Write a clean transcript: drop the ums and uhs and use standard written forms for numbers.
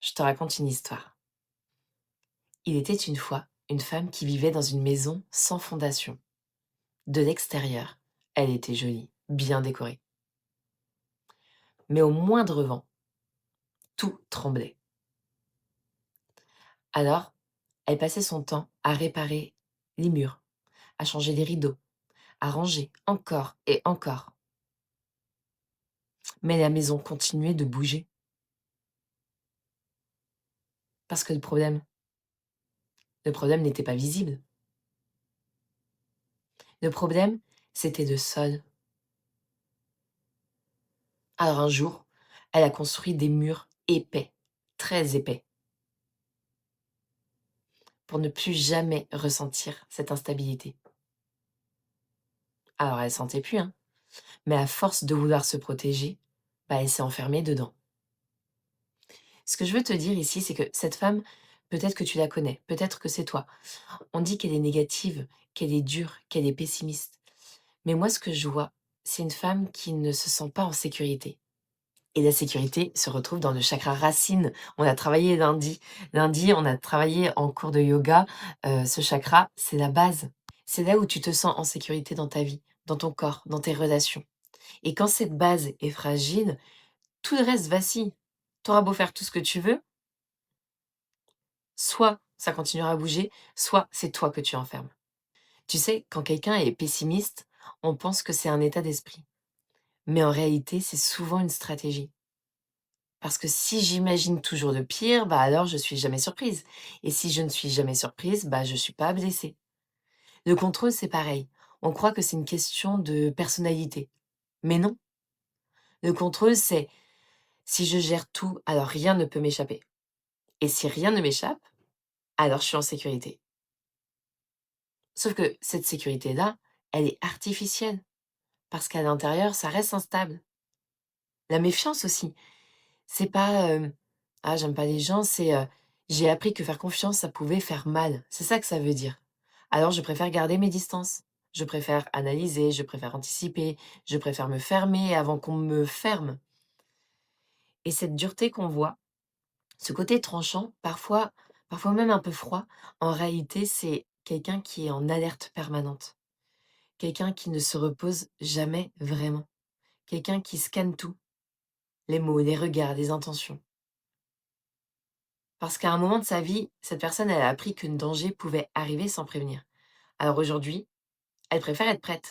Je te raconte une histoire. Il était une fois une femme qui vivait dans une maison sans fondation. De l'extérieur, elle était jolie, bien décorée. Mais au moindre vent, tout tremblait. Alors, elle passait son temps à réparer les murs, à changer les rideaux, à ranger encore et encore. Mais la maison continuait de bouger. Parce que le problème n'était pas visible. Le problème, c'était le sol. Alors un jour, elle a construit des murs épais, très épais, pour ne plus jamais ressentir cette instabilité. Alors elle sentait plus, hein, mais à force de vouloir se protéger, elle s'est enfermée dedans. Ce que je veux te dire ici, c'est que cette femme, peut-être que tu la connais, peut-être que c'est toi. On dit qu'elle est négative, qu'elle est dure, qu'elle est pessimiste. Mais moi, ce que je vois, c'est une femme qui ne se sent pas en sécurité. Et la sécurité se retrouve dans le chakra racine. On a travaillé lundi. Lundi, on a travaillé en cours de yoga. Ce chakra, c'est la base. C'est là où tu te sens en sécurité dans ta vie, dans ton corps, dans tes relations. Et quand cette base est fragile, tout le reste vacille. Tu auras beau faire tout ce que tu veux, soit ça continuera à bouger, soit c'est toi que tu enfermes. Tu sais, quand quelqu'un est pessimiste, on pense que c'est un état d'esprit. Mais en réalité, c'est souvent une stratégie. Parce que si j'imagine toujours le pire, alors je suis jamais surprise. Et si je ne suis jamais surprise, je suis pas blessée. Le contrôle, c'est pareil. On croit que c'est une question de personnalité. Mais non. Le contrôle, c'est si je gère tout, alors rien ne peut m'échapper. Et si rien ne m'échappe, alors je suis en sécurité. Sauf que cette sécurité-là, elle est artificielle. Parce qu'à l'intérieur, ça reste instable. La méfiance aussi. C'est pas, «Ah j'aime pas les gens», c'est, «J'ai appris que faire confiance, ça pouvait faire mal». C'est ça que ça veut dire. Alors je préfère garder mes distances. Je préfère analyser, je préfère anticiper, je préfère me fermer avant qu'on me ferme. Et cette dureté qu'on voit, ce côté tranchant, parfois même un peu froid, en réalité, c'est quelqu'un qui est en alerte permanente. Quelqu'un qui ne se repose jamais vraiment. Quelqu'un qui scanne tout, les mots, les regards, les intentions. Parce qu'à un moment de sa vie, cette personne, elle a appris qu'un danger pouvait arriver sans prévenir. Alors aujourd'hui, elle préfère être prête.